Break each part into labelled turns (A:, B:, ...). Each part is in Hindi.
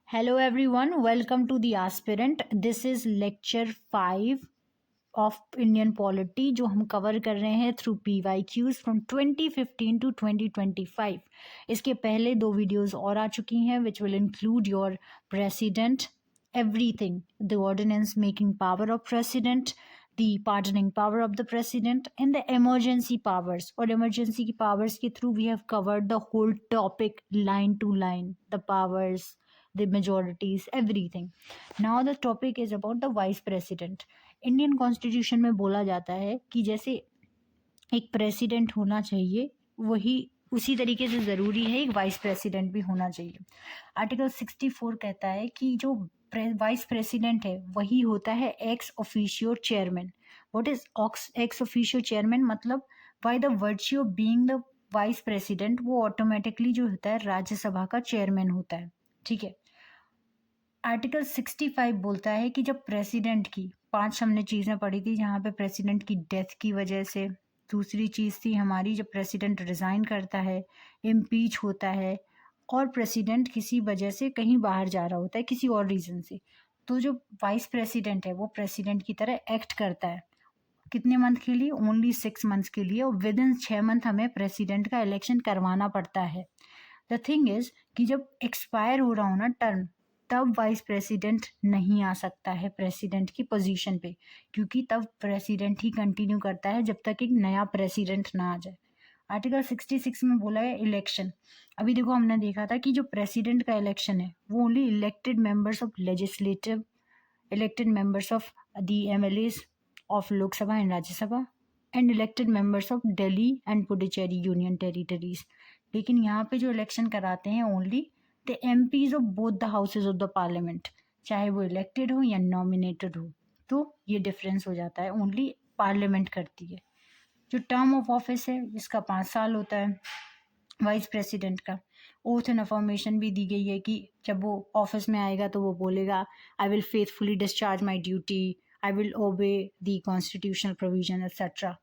A: Hello everyone, welcome to the aspirant. This is lecture 5 of Indian polity जो हम कवर कर रहे हैं थ्रू PYQs फ्रॉम 2015 to 2025. इसके पहले 2 वीडियोस और आ चुकी हैं which will include your president, everything, the ordinance making power of president, the pardoning power of the president and the emergency powers. और emergency की powers के through we have covered the whole topic line to line, the powers, the majorities, everything. Now the topic is about the vice president. Indian constitution में बोला जाता है कि जैसे एक प्रेसिडेंट होना चाहिए वही उसी तरीके से ज़रूरी है एक वाइस प्रेसिडेंट भी होना चाहिए. आर्टिकल 64 कहता है कि जो वाइस प्रेसिडेंट है वही होता है ex officio chairman. What is ex officio chairman? मतलब by the virtue of being the vice president वो ऑटोमेटिकली जो होता है राज्यसभा का चेयरमैन होता है. ठीक है. आर्टिकल 65 बोलता है कि जब प्रेसिडेंट की 5 हमने चीज़ें पढ़ी थी जहाँ पे प्रेसिडेंट की डेथ की वजह से, दूसरी चीज़ थी हमारी जब प्रेसिडेंट रिज़ाइन करता है, इम्पीच होता है और प्रेसिडेंट किसी वजह से कहीं बाहर जा रहा होता है किसी और रीज़न से, तो जो वाइस प्रेसिडेंट है वो प्रेसिडेंट की तरह एक्ट करता है. कितने मंथ के लिए? ओनली 6 मंथ्स के लिए. और विद इन 6 मंथ हमें प्रेसिडेंट का इलेक्शन करवाना पड़ता है. द थिंग इज़ कि जब एक्सपायर हो रहा हो ना टर्म, तब वाइस प्रेसिडेंट नहीं आ सकता है प्रेसिडेंट की पोजीशन पे, क्योंकि तब प्रेसिडेंट ही कंटिन्यू करता है जब तक एक नया प्रेसिडेंट ना आ जाए. आर्टिकल 66 में बोला है इलेक्शन. अभी देखो हमने देखा था कि जो प्रेसिडेंट का इलेक्शन है वो only elected members of legislative, elected members of the MLAs of Lok Sabha and Rajya Sabha and elected members of Delhi and Puducherry union territories. लेकिन यहाँ पे जो इलेक्शन कराते हैं only the MPs of both the houses of the parliament, चाहे वो इलेक्टेड हो या नॉमिनेटेड हो. तो ये डिफरेंस हो जाता है, ओनली पार्लियामेंट करती है. जो टर्म ऑफ ऑफिस है इसका 5 साल होता है. वाइस प्रेसिडेंट का ओथ एंड अफर्मेशन भी दी गई है कि जब वो ऑफिस में आएगा तो वो बोलेगा I will faithfully discharge my duty, I will obey the constitutional provision etcetera.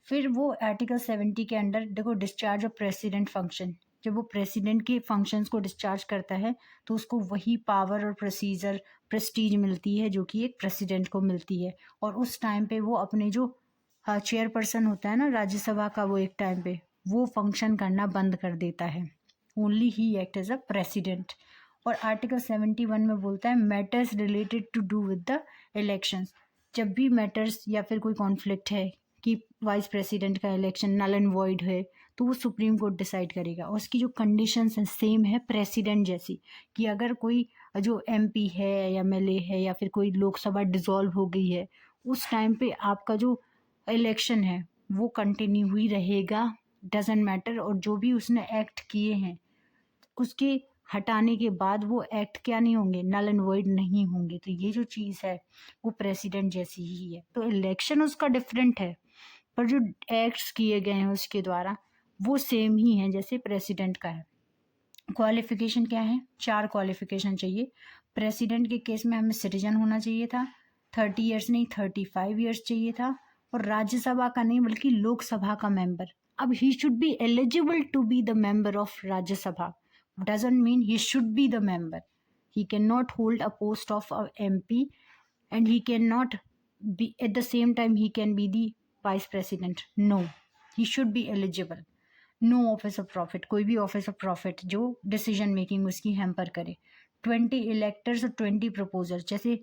A: फिर वो आर्टिकल 70 के अंडर देखो डिस्चार्ज ऑफ प्रेसिडेंट फंक्शन, जब वो प्रेसिडेंट के फंक्शंस को डिस्चार्ज करता है तो उसको वही पावर और प्रोसीजर प्रेस्टीज मिलती है जो कि एक प्रेसिडेंट को मिलती है. और उस टाइम पे वो अपने जो चेयरपर्सन होता है ना राज्यसभा का, वो एक टाइम पे वो फंक्शन करना बंद कर देता है. Only he act as a president. और आर्टिकल 71 में बोलता है matters related to do with the elections. जब भी मैटर्स या फिर कोई कॉन्फ्लिक्ट है कि वाइस प्रेसिडेंट का इलेक्शन नल एंड वॉइड है तो वो सुप्रीम कोर्ट डिसाइड करेगा. और उसकी जो कंडीशंस हैं सेम है प्रेसिडेंट जैसी, कि अगर कोई जो MP है या MLA है या फिर कोई लोकसभा डिसॉल्व हो गई है उस टाइम पे आपका जो इलेक्शन है वो कंटिन्यू हुई रहेगा, डजेंट मैटर. और जो भी उसने एक्ट किए हैं उसके हटाने के बाद वो एक्ट क्या नहीं होंगे, नल एंड वॉइड नहीं होंगे. तो ये जो चीज़ है वो प्रेसिडेंट जैसी ही है. तो इलेक्शन उसका डिफरेंट है पर जो एक्ट्स किए गए हैं उसके द्वारा वो सेम ही हैं जैसे प्रेसिडेंट का है. क्वालिफिकेशन क्या है? 4 क्वालिफिकेशन चाहिए. प्रेसिडेंट के केस में हमें सिटीजन होना चाहिए था, 30 ईयर्स नहीं 35 ईयर्स चाहिए था. और राज्यसभा का नहीं बल्कि लोकसभा का मेंबर. अब he should be eligible to be the member of Rajya Sabha. Doesn't mean he should be the member. He can not hold a post of a MP and he cannot be at the same time he can be the vice president. No, he should be eligible. No office of profit, कोई भी ऑफिस ऑफ प्रॉफिट जो डिसीजन मेकिंग उसकी हैम्पर करे. 20 इलेक्टर्स और 20 प्रपोजर्स. जैसे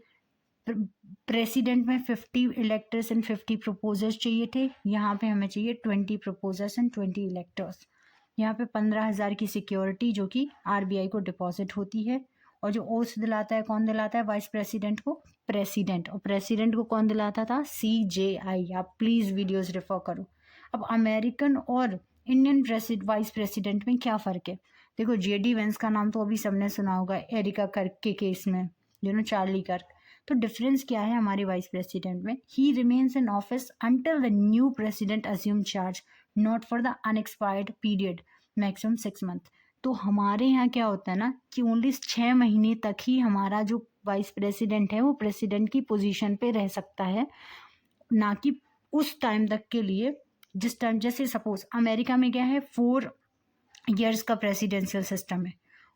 A: प्रेसिडेंट में 50 इलेक्टर्स एंड 50 प्रपोजर्स चाहिए थे, यहाँ पे हमें चाहिए 20 प्रपोजर्स एंड 20 इलेक्टर्स. यहाँ पे 15,000 की सिक्योरिटी जो कि RBI को डिपॉजिट होती है. और जो ओथ दिलाता है कौन दिलाता है वाइस प्रेसिडेंट को? प्रेसिडेंट. और प्रेसिडेंट को कौन दिलाता था? CJI. आप प्लीज़ वीडियोस रेफर करो. अब अमेरिकन और इंडियन वाइस प्रेसिडेंट में क्या फ़र्क है? देखो JD वेंस का नाम तो अभी सबने सुना होगा एरिका कर्क के केस में, चार्ली कर्क. तो डिफरेंस क्या है हमारे वाइस प्रेसिडेंट में? ही remains in office until the new president assume charge, not for the unexpired period, maximum 6 month. तो हमारे यहाँ क्या होता है ना कि ओनली 6 महीने तक ही हमारा जो वाइस प्रेसिडेंट है वो प्रेसिडेंट की पोजीशन पे रह सकता है, ना कि उस टाइम तक के लिए जिस टाइम, जैसे सपोज अमेरिका में क्या है 4 इयर्स का प्रेसिडेंशियल सिस्टम है.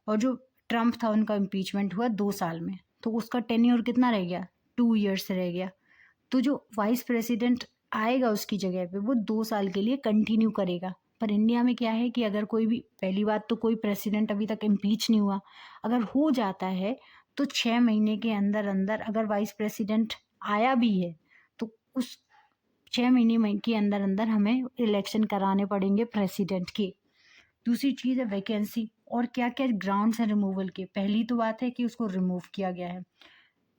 A: और जो ट्रम्प था, उनका इम्पीचमेंट हुआ 2 साल में, तो उसका टेन्योर कितना रह गया, 2 ईयर्स रह गया। तो जो वाइस प्रेसिडेंट आएगा उसकी जगह पे वो 2 साल के लिए कंटिन्यू करेगा। पर इंडिया में क्या है कि अगर कोई भी, पहली बात तो कोई प्रेसिडेंट अभी तक इम्पीच नहीं हुआ, अगर हो जाता है तो 6 महीने के अंदर अंदर अगर वाइस प्रेसिडेंट आया भी है तो उस 6 महीने के अंदर अंदर हमें इलेक्शन कराने पड़ेंगे प्रेसिडेंट के। दूसरी चीज़ है वैकेंसी, और क्या क्या ग्राउंड्स हैं रिमूवल के। पहली तो बात है कि उसको रिमूव किया गया है,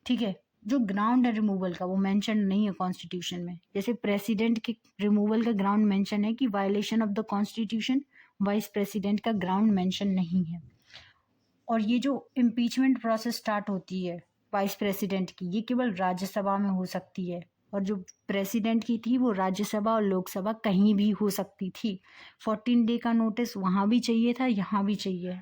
A: ठीक है। जो ग्राउंड है रिमूवल का वो मेंशन नहीं है कॉन्स्टिट्यूशन में। जैसे प्रेसिडेंट के रिमूवल का ग्राउंड मेंशन है कि violation of the constitution, vice president का ग्राउंड मेंशन नहीं है। और ये जो इम्पीचमेंट प्रोसेस स्टार्ट होती है वाइस प्रेसिडेंट की, ये केवल राज्यसभा में हो सकती है, और जो प्रेसिडेंट की थी वो राज्यसभा और लोकसभा कहीं भी हो सकती थी। 14 डे का नोटिस वहाँ भी चाहिए था, यहाँ भी चाहिए।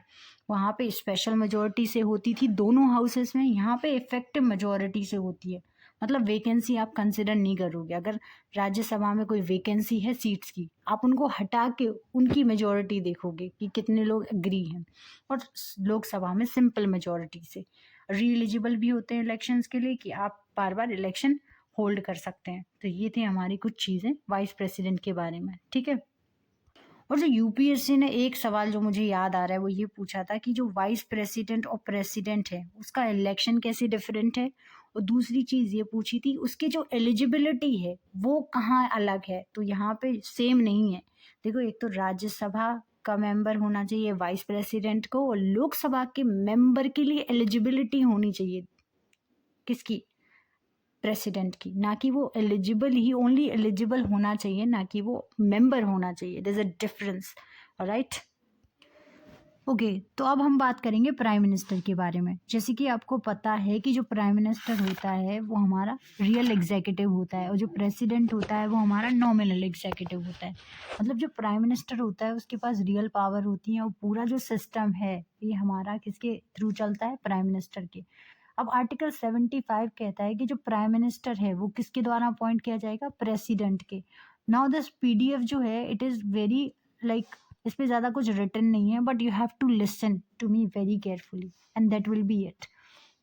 A: वहाँ पे स्पेशल मेजोरिटी से होती थी दोनों हाउसेस में, यहाँ पे इफेक्टिव मेजोरिटी से होती है। मतलब वैकेंसी आप कंसिडर नहीं करोगे। अगर राज्यसभा में कोई वैकेंसी है सीट्स की, आप उनको हटा के उनकी मेजोरिटी देखोगे कि कितने लोग एग्री हैं। और लोकसभा में सिंपल मेजोरिटी से री एलिजिबल भी होते हैं इलेक्शंस के लिए, कि आप बार बार इलेक्शन होल्ड कर सकते हैं। तो ये थे हमारी कुछ चीज़ें वाइस प्रेसिडेंट के बारे में, ठीक है। और जो यूपीएससी ने एक सवाल जो मुझे याद आ रहा है वो ये पूछा था कि जो वाइस प्रेसिडेंट और प्रेसिडेंट है उसका इलेक्शन कैसे डिफरेंट है। और दूसरी चीज़ ये पूछी थी उसकी जो एलिजिबिलिटी है वो कहाँ अलग है। तो यहाँ पे सेम नहीं है। देखो, एक तो राज्यसभा का मेंबर होना चाहिए वाइस प्रेसिडेंट को, और लोकसभा के मेंबर के लिए एलिजिबिलिटी होनी चाहिए किसकी, प्रेसिडेंट की। ना कि वो एलिजिबल ही ओनली एलिजिबल होना चाहिए, ना कि वो मेंबर होना चाहिए। There is a difference, right. Okay, तो अब हम बात करेंगे प्राइम मिनिस्टर के बारे में। जैसे कि आपको पता है कि जो प्राइम मिनिस्टर होता है वो हमारा रियल एग्जीक्यूटिव होता है, और जो प्रेसिडेंट होता है वो हमारा नॉमिनल एग्जीक्यूटिव होता है। मतलब जो प्राइम मिनिस्टर होता है उसके पास रियल पावर होती है, और पूरा जो सिस्टम है ये हमारा किसके थ्रू चलता है, प्राइम मिनिस्टर के। अब आर्टिकल 75 कहता है कि जो प्राइम मिनिस्टर है वो किसके द्वारा अपॉइंट किया जाएगा, प्रेसिडेंट के। नाउ दिस पीडीएफ जो है इट इज़ वेरी लाइक, इस पे ज़्यादा कुछ रिटन नहीं है, but you have to listen to me very carefully and that will be it.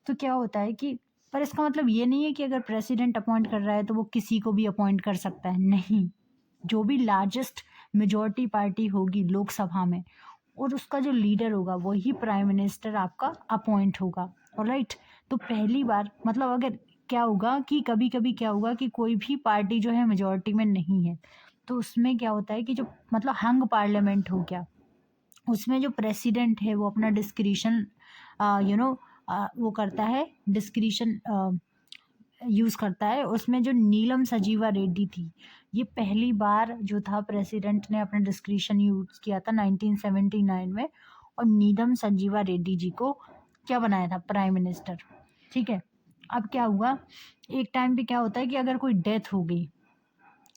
A: तो क्या होता है कि, पर इसका मतलब ये नहीं है कि अगर प्रेसिडेंट अपॉइंट कर रहा है तो वो किसी को भी अपॉइंट कर सकता है, नहीं। जो भी लार्जेस्ट मेजॉरिटी पार्टी होगी लोकसभा में और उसका जो लीडर होगा वही प्राइम मिनिस्टर आपका अपॉइंट होगा, राइट। तो पहली बार मतलब अगर क्या होगा कि कभी कभी क्या होगा कि कोई भी पार्टी जो है मेजॉरिटी में नहीं है, तो उसमें क्या होता है कि जो मतलब हंग पार्लियामेंट हो गया, उसमें जो प्रेसिडेंट है वो अपना डिस्क्रिशन वो करता है, डिस्क्रिशन यूज़ करता है। उसमें जो नीलम संजीवा रेड्डी थी, ये पहली बार जो था प्रेसिडेंट ने अपना डिस्क्रिशन यूज़ किया था 1979 में, और नीलम संजीवा रेड्डी जी को क्या बनाया था, प्राइम मिनिस्टर, ठीक है। अब क्या हुआ, एक टाइम पे क्या होता है कि अगर कोई डेथ हो गई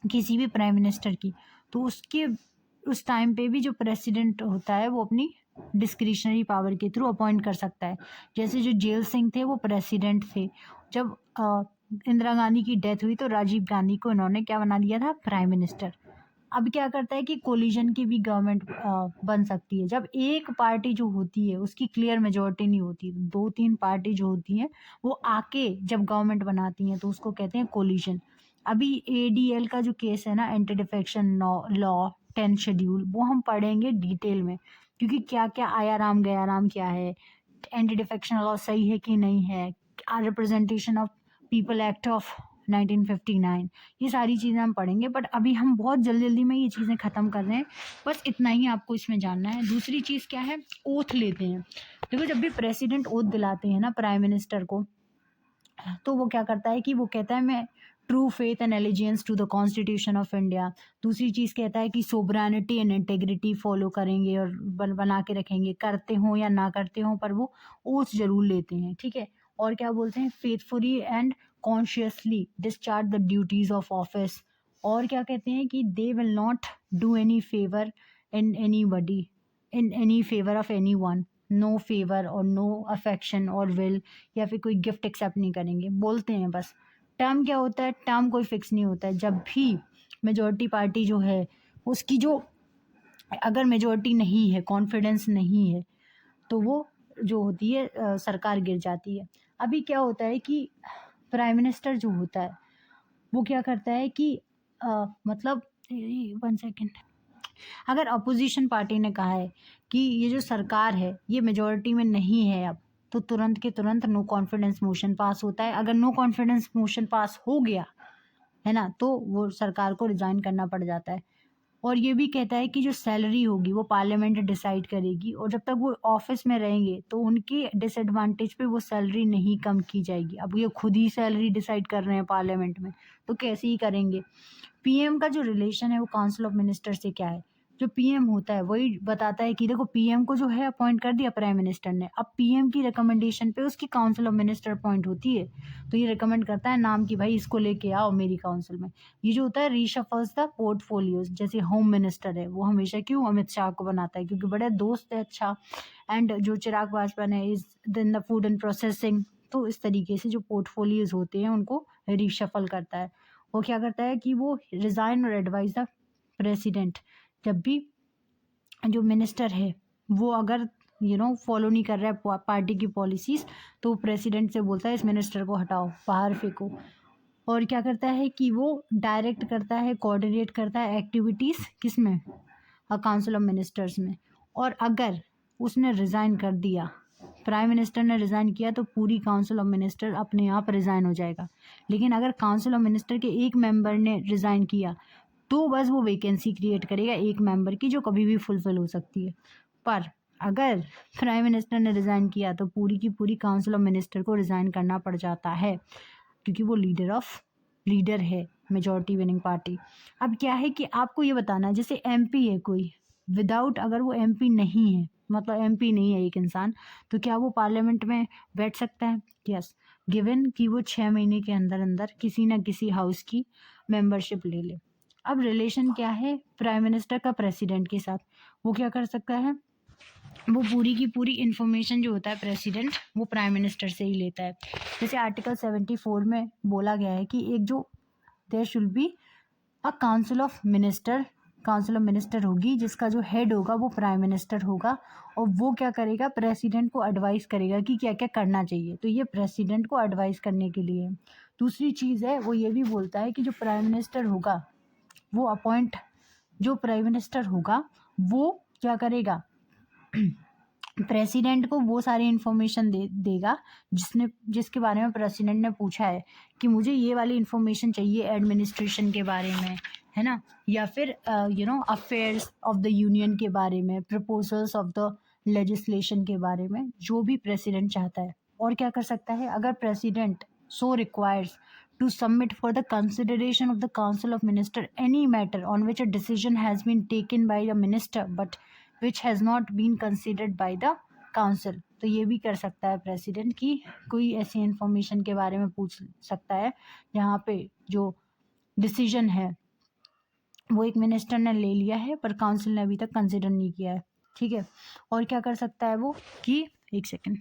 A: किसी भी प्राइम मिनिस्टर की, तो उसके उस टाइम पे भी जो प्रेसिडेंट होता है वो अपनी डिस्क्रिशनरी पावर के थ्रू अपॉइंट कर सकता है। जैसे जो जेल सिंह थे वो प्रेसिडेंट थे, जब इंदिरा गांधी की डेथ हुई तो राजीव गांधी को इन्होंने क्या बना दिया था, प्राइम मिनिस्टर। अब क्या करता है कि कोलिजन की भी गवर्नमेंट बन सकती है। जब एक पार्टी जो होती है उसकी क्लियर मेजोरिटी नहीं होती, 2-3 पार्टी जो होती हैं वो आके जब गवर्नमेंट बनाती हैं तो उसको कहते हैं कोलिजन। अभी एडीएल का जो केस है ना, एंटी डिफेक्शन लॉ 10 शेड्यूल, वो हम पढ़ेंगे डिटेल में, क्योंकि क्या क्या आया राम गया राम क्या है, एंटी डिफेक्शन लॉ सही है कि नहीं है, representation of people act of 1959, ये सारी चीज़ें हम पढ़ेंगे। बट अभी हम बहुत जल्दी जल्दी में ये चीज़ें ख़त्म कर रहे हैं, बस इतना ही आपको इसमें जानना है। दूसरी चीज़ क्या है, ओथ लेते हैं। देखो, जब भी प्रेसिडेंट ओथ दिलाते हैं ना प्राइम मिनिस्टर को, तो वो क्या करता है कि वो कहता है मैं true faith and allegiance to the constitution of India. दूसरी चीज़ कहता है कि सोबरानिटी एंड इंटेग्रिटी फॉलो करेंगे और बना के रखेंगे, करते हों या ना करते हों पर वो ओथ जरूर लेते हैं, ठीक है। और क्या बोलते हैं, faithfully and conscientiously discharge the duties of office. और क्या कहते हैं कि they will not do any favour in anybody, in any favour of anyone, no favour or no affection or will, या फिर कोई गिफ्ट एक्सेप्ट नहीं करेंगे, बोलते हैं बस। टर्म क्या होता है, टर्म कोई फिक्स नहीं होता है। जब भी मेजॉरिटी पार्टी जो है उसकी जो अगर मेजॉरिटी नहीं है, कॉन्फिडेंस नहीं है, तो वो जो होती है सरकार गिर जाती है। अभी क्या होता है कि प्राइम मिनिस्टर जो होता है वो क्या करता है कि मतलब 1 सेकंड, अगर अपोजिशन पार्टी ने कहा है कि ये जो सरकार है ये मेजॉरिटी में नहीं है अब, तो तुरंत के तुरंत नो कॉन्फिडेंस मोशन पास होता है। अगर नो कॉन्फिडेंस मोशन पास हो गया है ना, तो वो सरकार को रिजाइन करना पड़ जाता है। और ये भी कहता है कि जो सैलरी होगी वो पार्लियामेंट डिसाइड करेगी, और जब तक वो ऑफिस में रहेंगे तो उनके डिसएडवांटेज पे वो सैलरी नहीं कम की जाएगी। अब ये खुद ही सैलरी डिसाइड कर रहे हैं पार्लियामेंट में, तो कैसे ही करेंगे। पीएम का जो रिलेशन है वो काउंसिल ऑफ मिनिस्टर से क्या है, जो पीएम होता है वही बताता है कि देखो पीएम को जो है अपॉइंट कर दिया प्राइम मिनिस्टर ने, अब पीएम की रिकमेंडेशन पे उसकी काउंसिल ऑफ मिनिस्टर अपॉइंट होती है। तो ये रिकमेंड करता है नाम की भाई इसको लेके आओ मेरी काउंसिल में। ये जो होता है रीशफल्स द पोर्टफोलियोज, जैसे होम मिनिस्टर है वो हमेशा क्यों अमित शाह को बनाता है, क्योंकि बड़े दोस्त है अच्छा। एंड जो चिराग पासवान है इज दिन द फूड एंड प्रोसेसिंग। तो इस तरीके से जो पोर्टफोलियोज होते हैं उनको रीशफल करता है। वो क्या करता है कि वो रिजाइन और एडवाइज द प्रेसिडेंट। जब भी जो मिनिस्टर है वो अगर फॉलो नहीं कर रहा है पार्टी की पॉलिसीज, तो प्रेसिडेंट से बोलता है इस मिनिस्टर को हटाओ, बाहर फेंको। और क्या करता है कि वो डायरेक्ट करता है, कोऑर्डिनेट करता है एक्टिविटीज़ किसमें, काउंसिल ऑफ मिनिस्टर्स में। और अगर उसने रिज़ाइन कर दिया, प्राइम मिनिस्टर ने रिज़ाइन किया, तो पूरी काउंसिल ऑफ मिनिस्टर अपने आप रिज़ाइन हो जाएगा। लेकिन अगर काउंसिल ऑफ मिनिस्टर के एक मेंबर ने रिज़ाइन किया तो बस वो वैकेंसी क्रिएट करेगा एक मेंबर की, जो कभी भी फुलफिल हो सकती है। पर अगर प्राइम मिनिस्टर ने रिज़ाइन किया तो पूरी की पूरी काउंसिल ऑफ मिनिस्टर को रिज़ाइन करना पड़ जाता है, क्योंकि वो लीडर है मेजॉरिटी विनिंग पार्टी। अब क्या है कि आपको ये बताना है, जैसे एमपी है कोई, विदाउट अगर वो एमपी नहीं है, मतलब एमपी नहीं है एक इंसान, तो क्या वो पार्लियामेंट में बैठ सकता है? यस, गिवन कि वो 6 महीने के अंदर अंदर किसी ना किसी हाउस की मेंबरशिप ले ले। अब रिलेशन क्या है प्राइम मिनिस्टर का प्रेसिडेंट के साथ, वो क्या कर सकता है, वो पूरी की पूरी इन्फॉर्मेशन जो होता है प्रेसिडेंट वो प्राइम मिनिस्टर से ही लेता है। जैसे आर्टिकल 74 में बोला गया है कि एक जो there should be a council of minister होगी, जिसका जो हेड होगा वो प्राइम मिनिस्टर होगा, और वो क्या करेगा, प्रेसिडेंट को एडवाइस करेगा कि क्या क्या करना चाहिए। तो ये प्रेसिडेंट को एडवाइस करने के लिए है। दूसरी चीज़ है, वो ये भी बोलता है कि जो प्राइम मिनिस्टर होगा जो प्राइम मिनिस्टर होगा वो क्या करेगा, प्रेसिडेंट को वो सारी इन्फॉर्मेशन देगा जिसके बारे में प्रेसिडेंट ने पूछा है कि मुझे ये वाली इन्फॉर्मेशन चाहिए एडमिनिस्ट्रेशन के बारे में, है ना, या फिर अफेयर्स ऑफ द यूनियन के बारे में, प्रपोजल्स ऑफ द लेजिस्लेशन के बारे में, जो भी प्रेसिडेंट चाहता है। और क्या कर सकता है, अगर president so requires to submit for the consideration of the council of minister any matter on which a decision has been taken by the minister but which has not been considered by the council। तो ये भी कर सकता है प्रेसिडेंट की कोई ऐसी इंफॉर्मेशन के बारे में पूछ सकता है जहाँ पे जो डिसीजन है वो एक मिनिस्टर ने ले लिया है पर काउंसिल ने अभी तक कंसिडर नहीं किया है। ठीक है, और क्या कर सकता है वो कि एक सेकेंड,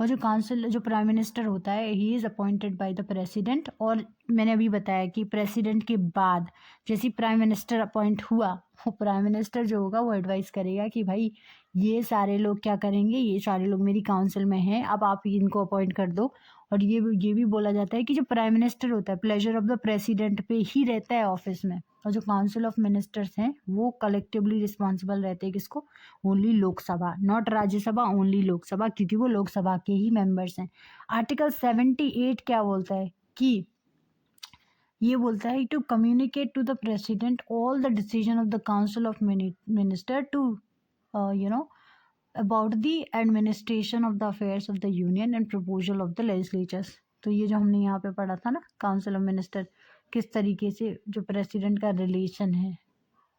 A: और जो प्राइम मिनिस्टर होता है he is appointed by the president. और मैंने अभी बताया कि प्रेसिडेंट के बाद जैसे प्राइम मिनिस्टर अपॉइंट हुआ, वो प्राइम मिनिस्टर जो होगा वो एडवाइस करेगा कि भाई ये सारे लोग क्या करेंगे, ये सारे लोग मेरी काउंसिल में हैं, अब आप इनको अपॉइंट कर दो। और ये भी बोला जाता है कि जो प्राइम मिनिस्टर होता है प्लेजर ऑफ द प्रेसिडेंट पे ही रहता है ऑफिस में, और जो काउंसिल ऑफ मिनिस्टर्स हैं वो कलेक्टिवली रिस्पॉन्सिबल रहते हैं किसको, only Lok Sabha, not Rajya Sabha, only Lok Sabha, क्योंकि वो लोकसभा के ही मेंबर्स हैं। आर्टिकल 78 क्या बोलता है कि ये बोलता है to communicate to the president all the decision of the council of minister to about the administration of the affairs of the union and proposal of the legislatures. तो ये जो हमने यहाँ पे पढ़ा था ना, काउंसिल ऑफ मिनिस्टर किस तरीके से जो प्रेसिडेंट का रिलेशन है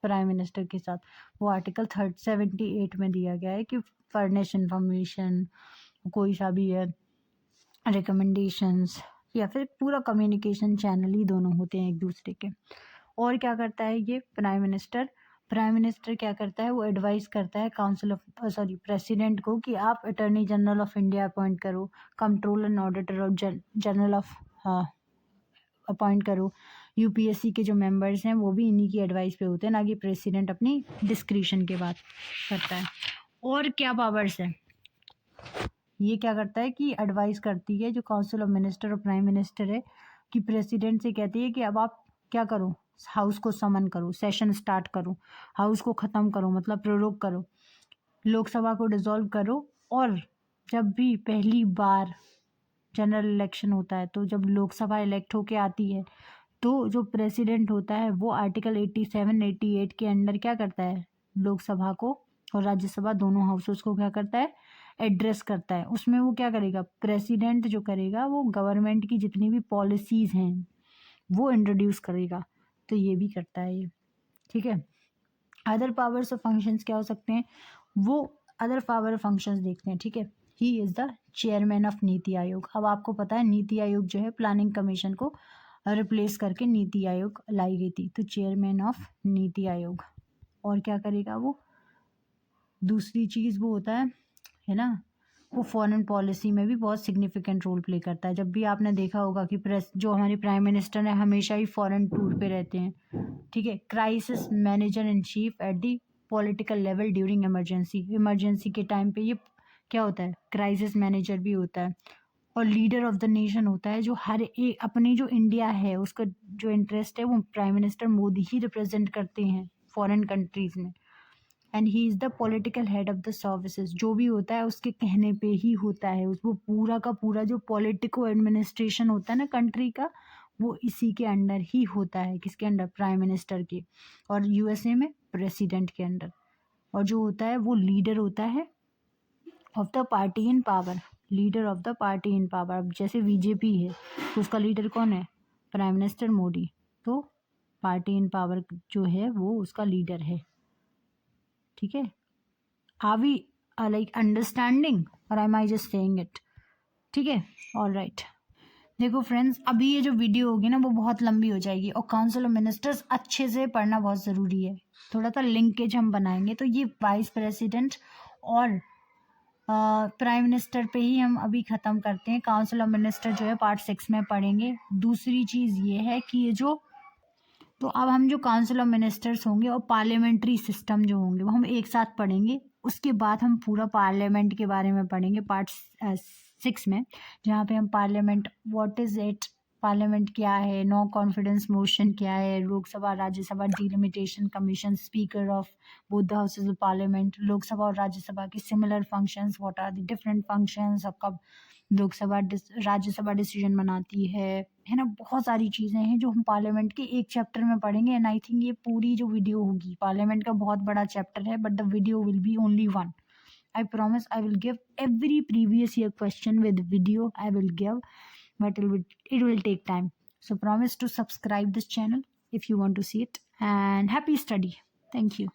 A: प्राइम मिनिस्टर के साथ, वो आर्टिकल 78 में दिया गया है कि फर्निश इंफॉर्मेशन, कोई सा भी है रिकमेंडेशंस, या फिर पूरा कम्युनिकेशन चैनल ही दोनों होते हैं एक दूसरे के। और क्या करता है ये प्राइम मिनिस्टर क्या करता है, वो एडवाइस करता है प्रेसिडेंट को कि आप attorney general of India appoint करो, controller and auditor of general of appoint करो। यूपीएससी के जो मेंबर्स हैं वो भी इन्हीं की एडवाइस पे होते हैं, ना कि प्रेसिडेंट अपनी डिस्क्रिशन के बात करता है। और क्या पावर्स है, ये क्या करता है कि एडवाइस करती है जो काउंसिल ऑफ मिनिस्टर और प्राइम मिनिस्टर है कि प्रेसिडेंट से कहती है कि अब आप क्या करो, हाउस को समन करो, सेशन स्टार्ट करो, हाउस को ख़त्म करो, मतलब प्रोरोग करो, लोकसभा को डिसॉल्व करो। और जब भी पहली बार जनरल इलेक्शन होता है, तो जब लोकसभा इलेक्ट होके आती है, तो जो प्रेसिडेंट होता है वो आर्टिकल 87 88 के अंडर क्या करता है, लोकसभा को और राज्यसभा दोनों हाउसेस को क्या करता है, एड्रेस करता है। उसमें वो क्या करेगा, प्रेसिडेंट जो करेगा वो गवर्नमेंट की जितनी भी पॉलिसीज हैं वो इंट्रोड्यूस करेगा। तो ये भी करता है ये, ठीक है। अदर पावर्स और फंक्शंस क्या हो सकते हैं, वो अदर पावर फंक्शंस देखते हैं, ठीक है। He is the chairman of NITI Aayog. अब आपको पता है नीति आयोग जो है प्लानिंग कमीशन को रिप्लेस करके नीति आयोग लाई गई थी, तो चेयरमैन ऑफ नीति आयोग। और क्या करेगा वो, दूसरी चीज़ वो होता है ना, वो फॉरेन पॉलिसी में भी बहुत सिग्निफिकेंट रोल प्ले करता है। जब भी आपने देखा होगा कि जो हमारे प्राइम मिनिस्टर हैं हमेशा ही फॉरेन टूर पे रहते हैं, ठीक है। Crisis manager in chief at the political level during emergency के टाइम पे ये क्या होता है, क्राइसिस मैनेजर भी होता है। और लीडर ऑफ द नेशन होता है, जो हर एक अपनी जो इंडिया है उसका जो इंटरेस्ट है वो प्राइम मिनिस्टर मोदी ही रिप्रेजेंट करते हैं फॉरेन कंट्रीज़ में। And he is the political head of the services. जो भी होता है उसके कहने पे ही होता है, वो पूरा का पूरा जो पॉलिटिको एडमिनिस्ट्रेशन होता है ना कंट्री का, वो इसी के अंडर ही होता है। किसके अंडर, प्राइम मिनिस्टर के, और यूएसए में प्रेसिडेंट के अंडर। और जो होता है वो लीडर होता है of the party in power, leader of the party in power. अब जैसे बीजेपी है तो उसका लीडर कौन है, प्राइम मिनिस्टर मोदी, तो पार्टी इन पावर जो है वो उसका लीडर है, ठीक है। Are we like understanding or am I just saying it, ठीक है। ऑल राइट, देखो फ्रेंड्स, अभी ये जो वीडियो होगी ना वो बहुत लंबी हो जाएगी, और काउंसिल ऑफ मिनिस्टर्स अच्छे से पढ़ना बहुत ज़रूरी है। थोड़ा सा लिंकेज हम बनाएंगे, तो ये वाइस प्रेसिडेंट और प्राइम मिनिस्टर पे ही हम अभी ख़त्म करते हैं। काउंसिल ऑफ मिनिस्टर जो है पार्ट 6 में पढ़ेंगे। दूसरी चीज़ ये है कि ये जो, तो अब हम जो काउंसिल ऑफ मिनिस्टर्स होंगे और पार्लियामेंट्री सिस्टम जो होंगे वो हम एक साथ पढ़ेंगे। उसके बाद हम पूरा पार्लियामेंट के बारे में पढ़ेंगे पार्ट 6 में, जहाँ पे हम parliament what is it, parliament क्या है, नो कॉन्फिडेंस मोशन क्या है, Lok Sabha Rajya Sabha delimitation commission, speaker of both the houses of parliament, Lok Sabha और राज्यसभा की similar functions, what are the different functions, और कब लोकसभा राज्यसभा डिसीजन बनाती है ना। बहुत सारी चीज़ें हैं जो हम पार्लियामेंट के एक चैप्टर में पढ़ेंगे। एंड आई थिंक ये पूरी जो वीडियो होगी, पार्लियामेंट का बहुत बड़ा चैप्टर है, but the video will be only one. I promise I will give every previous year question with video I will give, but it will take time. So promise to subscribe this channel if you want to see it, and happy study. Thank you.